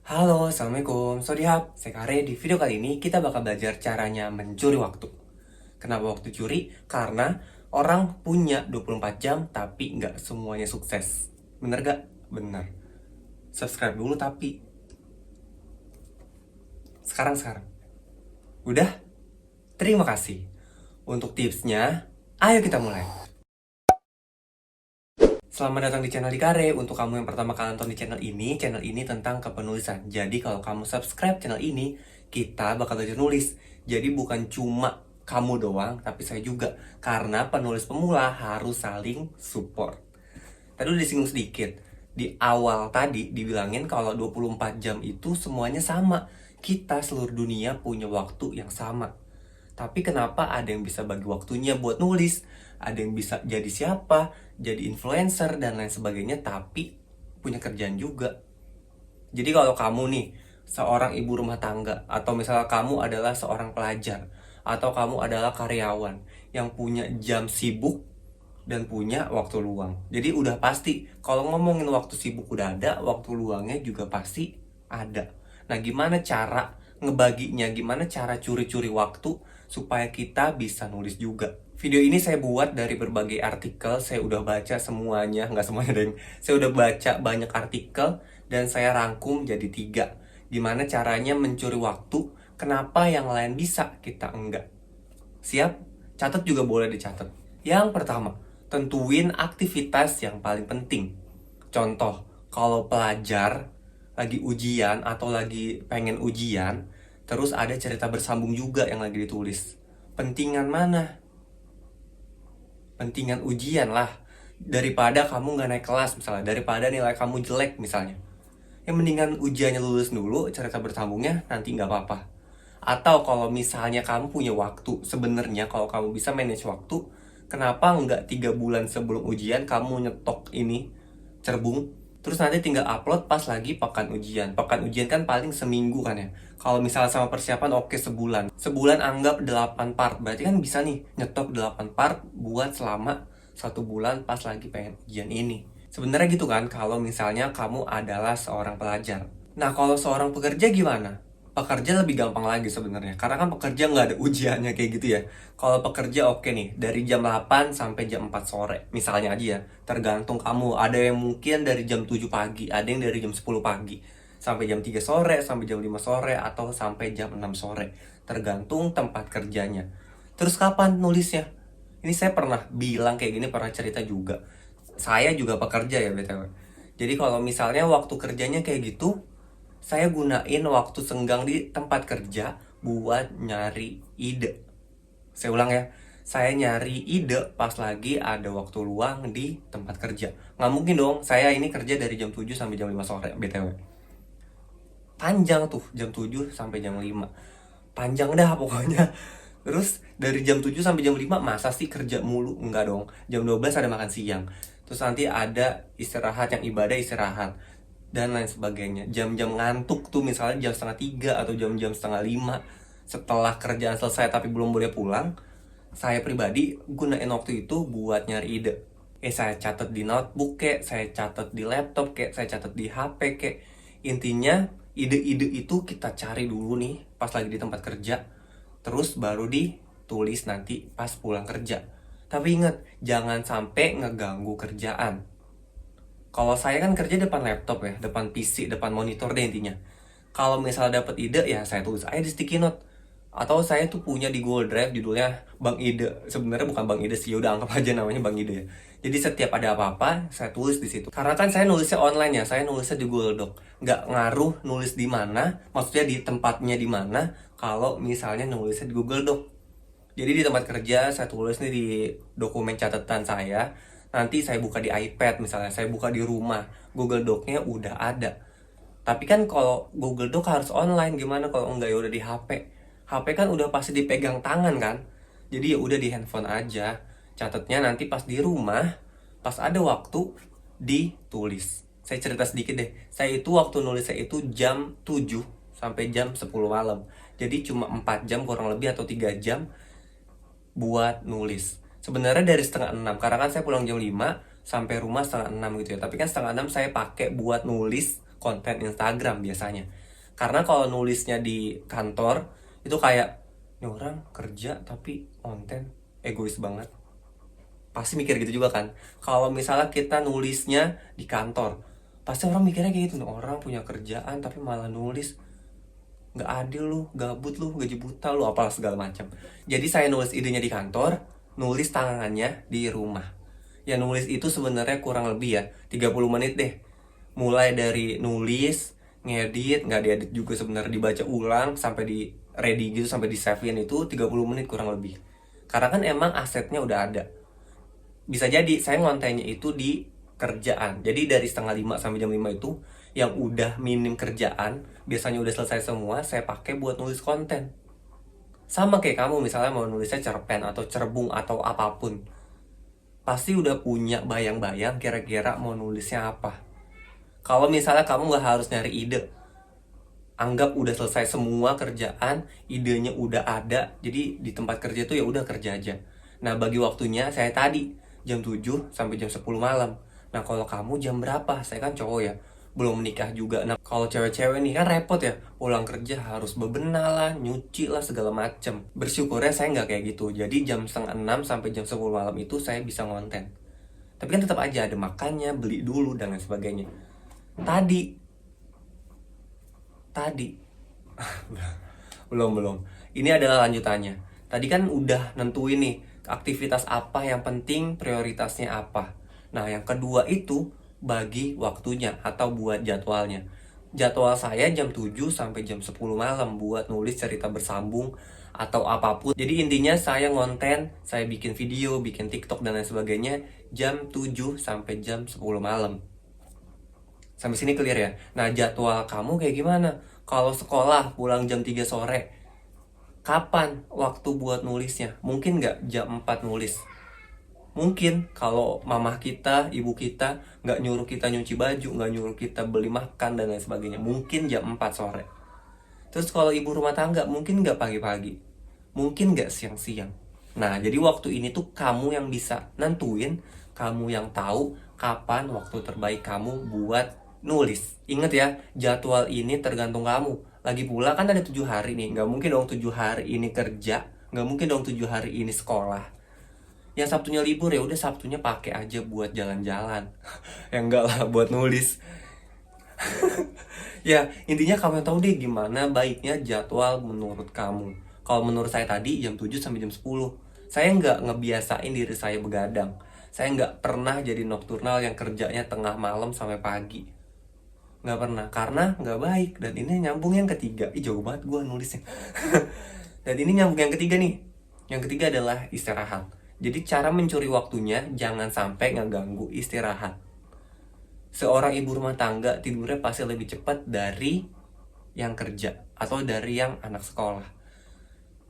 Halo, Assalamualaikum. Swadihap, saya Kare. Di video kali ini kita bakal belajar caranya mencuri waktu. Kenapa waktu curi? Karena orang punya 24 jam tapi nggak semuanya sukses. Bener gak? Bener. Subscribe dulu tapi sekarang. Udah? Terima kasih. Untuk tipsnya, ayo kita mulai. Selamat datang di channel Dikare. Untuk kamu yang pertama kali nonton di channel ini tentang kepenulisan. Jadi kalau kamu subscribe channel ini, kita bakal belajar nulis. Jadi bukan cuma kamu doang, tapi saya juga. Karena penulis pemula harus saling support. Tadi udah disinggung sedikit. Di awal tadi dibilangin kalau 24 jam itu semuanya sama. Kita seluruh dunia punya waktu yang sama. Tapi kenapa ada yang bisa bagi waktunya buat nulis, ada yang bisa jadi siapa, jadi influencer, dan lain sebagainya, tapi punya kerjaan juga. Jadi kalau kamu nih, seorang ibu rumah tangga, atau misalnya kamu adalah seorang pelajar, atau kamu adalah karyawan yang punya jam sibuk dan punya waktu luang. Jadi udah pasti, kalau ngomongin waktu sibuk udah ada, waktu luangnya juga pasti ada. Nah, gimana cara ngebaginya, gimana cara curi-curi waktu supaya kita bisa nulis juga. Video ini saya buat dari berbagai artikel, saya udah baca semuanya, nggak semuanya deh. Saya udah baca banyak artikel dan saya rangkum jadi 3. Gimana caranya mencuri waktu, kenapa yang lain bisa, kita enggak. Siap? Catat juga boleh dicatat. Yang pertama, tentuin aktivitas yang paling penting. Contoh, kalau pelajar lagi ujian atau lagi pengen ujian, terus ada cerita bersambung juga yang lagi ditulis. Pentingan mana? Pentingan ujian lah. Daripada kamu nggak naik kelas misalnya, daripada nilai kamu jelek misalnya. Yang mendingan ujiannya lulus dulu, cerita bersambungnya nanti nggak apa-apa. Atau kalau misalnya kamu punya waktu, sebenarnya kalau kamu bisa manage waktu, kenapa nggak 3 bulan sebelum ujian kamu nyetok ini cerbung, terus nanti tinggal upload pas lagi pekan ujian. Pekan ujian kan paling seminggu kan ya. Kalau misalnya sama persiapan oke sebulan. Sebulan anggap 8 part, berarti kan bisa nih nyetok 8 part buat selama 1 bulan pas lagi pengen ujian ini. Sebenarnya gitu kan kalau misalnya kamu adalah seorang pelajar. Nah, kalau seorang pekerja gimana? Pekerja lebih gampang lagi sebenarnya. Karena kan pekerja nggak ada ujiannya kayak gitu ya. Kalau pekerja oke nih, dari jam 8 sampai jam 4 sore. Misalnya aja ya, tergantung kamu. Ada yang mungkin dari jam 7 pagi, ada yang dari jam 10 pagi. Sampai jam 3 sore, sampai jam 5 sore, atau sampai jam 6 sore. Tergantung tempat kerjanya. Terus kapan nulisnya? Ini saya pernah bilang kayak gini, pernah cerita juga. Saya juga pekerja ya BTW. Jadi kalau misalnya waktu kerjanya kayak gitu, saya gunain waktu senggang di tempat kerja buat nyari ide. Saya ulang ya, saya nyari ide pas lagi ada waktu luang di tempat kerja. Nggak mungkin dong, saya ini kerja dari jam 7 sampai jam 5 sore, BTW. Panjang tuh, jam 7 sampai jam 5. Panjang dah pokoknya. Terus dari jam 7 sampai jam 5 masa sih kerja mulu? Enggak dong. Jam 12 ada makan siang. Terus nanti ada istirahat, yang ibadah istirahat dan lain sebagainya. Jam-jam ngantuk tuh misalnya jam setengah 3 atau jam-jam setengah 5 setelah kerjaan selesai tapi belum boleh pulang, saya pribadi gunain waktu itu buat nyari ide. Saya catat di notebook kek, saya catat di laptop kek, saya catat di HP kek. Intinya ide-ide itu kita cari dulu nih pas lagi di tempat kerja, terus baru ditulis nanti pas pulang kerja. Tapi ingat, jangan sampai ngeganggu kerjaan. Kalau saya kan kerja depan laptop ya, depan PC, depan monitor deh intinya. Kalau misalnya dapat ide ya saya tulis aja di sticky note. Atau saya tuh punya di Google Drive judulnya Bang Ide. Sebenarnya bukan Bang Ide sih, udah anggap aja namanya Bang Ide ya. Jadi setiap ada apa-apa saya tulis di situ. Karena kan saya nulisnya online ya, saya nulisnya di Google Doc. Nggak ngaruh nulis di mana, maksudnya di tempatnya di mana. Kalau misalnya nulisnya di Google Doc. Jadi di tempat kerja saya tulis nih di dokumen catatan saya. Nanti saya buka di iPad misalnya, saya buka di rumah. Google Doc-nya udah ada. Tapi kan kalau Google Doc harus online, gimana kalau enggak ya udah di HP. HP kan udah pasti dipegang tangan kan. Jadi ya udah di handphone aja. Catatnya nanti pas di rumah, pas ada waktu ditulis. Saya cerita sedikit deh. Saya itu waktu nulis saya itu jam 7 sampai jam 10 malam. Jadi cuma 4 jam kurang lebih atau 3 jam buat nulis. Sebenarnya dari setengah 6, karena kan saya pulang jam 5 sampai rumah setengah 6 gitu ya. Tapi kan setengah 6 saya pakai buat nulis konten Instagram biasanya. Karena kalau nulisnya di kantor itu kayak, ini orang kerja tapi konten, egois banget. Pasti mikir gitu juga kan. Kalau misalnya kita nulisnya di kantor, pasti orang mikirnya kayak gitu, orang punya kerjaan tapi malah nulis, nggak adil lu, gabut lu, gaji buta lu, apalah segala macam. Jadi saya nulis idenya di kantor, nulis tangannya di rumah. Ya nulis itu sebenarnya kurang lebih ya 30 menit deh. Mulai dari nulis, ngedit, nggak diedit juga sebenarnya, dibaca ulang sampai di ready gitu, sampai di save-in itu 30 menit kurang lebih. Karena kan emang asetnya udah ada. Bisa jadi saya ngontennya itu di kerjaan. Jadi dari setengah 5 sampai jam 5 itu yang udah minim kerjaan, biasanya udah selesai semua, saya pakai buat nulis konten. Sama kayak kamu misalnya mau nulisnya cerpen atau cerbung atau apapun. Pasti udah punya bayang-bayang kira-kira mau nulisnya apa. Kalau misalnya kamu nggak harus nyari ide, anggap udah selesai semua kerjaan, idenya udah ada, jadi di tempat kerja tuh ya udah kerja aja. Nah, bagi waktunya saya tadi jam 7 sampai jam 10 malam. Nah, kalau kamu jam berapa? Saya kan cowok ya, belum menikah juga. Nah, kalau cewek-cewek nih kan repot ya, pulang kerja harus bebenah lah, nyuci lah segala macem. Bersyukurnya saya nggak kayak gitu. Jadi jam setengah 6 sampai jam 10 malam itu saya bisa ngonten. Tapi kan tetap aja ada makannya, beli dulu dan lain sebagainya. Tadi belum. Ini adalah lanjutannya. Tadi kan udah nentuin nih aktivitas apa yang penting, prioritasnya apa. Nah, yang kedua itu bagi waktunya atau buat jadwalnya. Jadwal saya jam 7 sampai jam 10 malam buat nulis cerita bersambung atau apapun. Jadi intinya saya ngonten, saya bikin video, bikin TikTok dan lain sebagainya jam 7 sampai jam 10 malam. Sampai sini clear ya? Nah, jadwal kamu kayak gimana? Kalau sekolah pulang jam 3 sore, kapan waktu buat nulisnya? Mungkin nggak jam 4 nulis? Mungkin kalau mamah kita, ibu kita nggak nyuruh kita nyuci baju, nggak nyuruh kita beli makan dan lain sebagainya. Mungkin jam 4 sore. Terus kalau ibu rumah tangga, mungkin nggak pagi-pagi. Mungkin nggak siang-siang. Nah, jadi waktu ini tuh kamu yang bisa nentuin, kamu yang tahu kapan waktu terbaik kamu buat nulis. Ingat ya, jadwal ini tergantung kamu. Lagi pula kan ada 7 hari nih, nggak mungkin dong 7 hari ini kerja, nggak mungkin dong 7 hari ini sekolah. Yang Sabtunya libur ya udah Sabtunya pakai aja buat jalan-jalan. Ya enggak lah, buat nulis. Ya, intinya kamu yang tahu deh gimana baiknya jadwal menurut kamu. Kalau menurut saya tadi jam 7 sampai jam 10. Saya nggak ngebiasain diri saya begadang. Saya nggak pernah jadi nokturnal yang kerjanya tengah malam sampai pagi. Nggak pernah, karena nggak baik. Dan ini nyambung yang ketiga. Ih, jauh banget gue nulisnya. Dan ini nyambung yang ketiga nih. Yang ketiga adalah istirahat. Jadi cara mencuri waktunya jangan sampai ngeganggu istirahat. Seorang ibu rumah tangga tidurnya pasti lebih cepat dari yang kerja atau dari yang anak sekolah.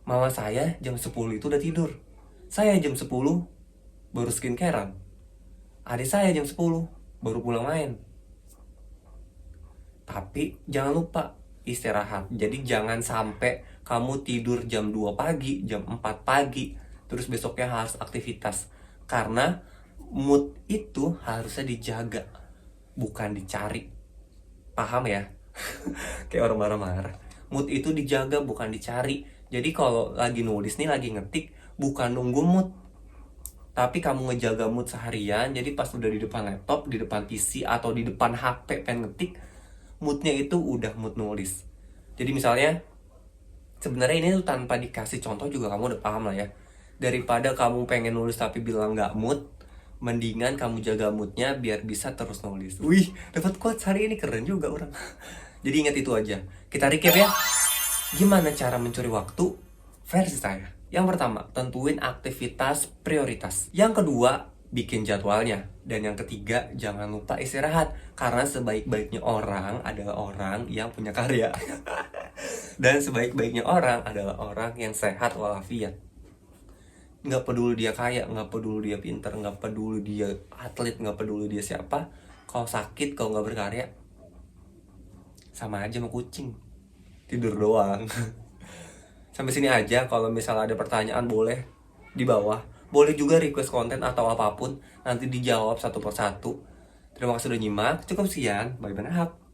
Mama saya jam 10 itu udah tidur. Saya jam 10 baru skincarean. Adik saya jam 10 baru pulang main. Tapi jangan lupa istirahat. Jadi jangan sampai kamu tidur jam 2 pagi, jam 4 pagi, terus besoknya harus aktivitas. Karena mood itu harusnya dijaga, bukan dicari. Paham ya? Kayak orang marah-marah. Mood itu dijaga, bukan dicari. Jadi kalau lagi nulis nih, lagi ngetik, bukan nunggu mood, tapi kamu ngejaga mood seharian. Jadi pas udah di depan laptop, di depan PC, atau di depan HP pengen ngetik, moodnya itu udah mood nulis. Jadi misalnya, sebenarnya ini tuh tanpa dikasih contoh juga kamu udah paham lah ya. Daripada kamu pengen nulis tapi bilang nggak mood, mendingan kamu jaga moodnya biar bisa terus nulis. Wih, dapat quotes hari ini, keren juga orang. Jadi ingat itu aja. Kita recap ya. Gimana cara mencuri waktu versi saya? Yang pertama, tentuin aktivitas prioritas. Yang kedua, bikin jadwalnya. Dan yang ketiga, jangan lupa istirahat. Karena sebaik-baiknya orang adalah orang yang punya karya. Dan sebaik-baiknya orang adalah orang yang sehat walafiat. Nggak peduli dia kaya, nggak peduli dia pinter, nggak peduli dia atlet, nggak peduli dia siapa. Kalau sakit, kalau nggak berkarya, sama aja sama kucing, tidur doang. Sampai sini aja. Kalau misalnya ada pertanyaan boleh di bawah. Boleh juga request konten atau apapun, nanti dijawab satu persatu. Terima kasih sudah nyimak. Cukup sekian. Bye bye.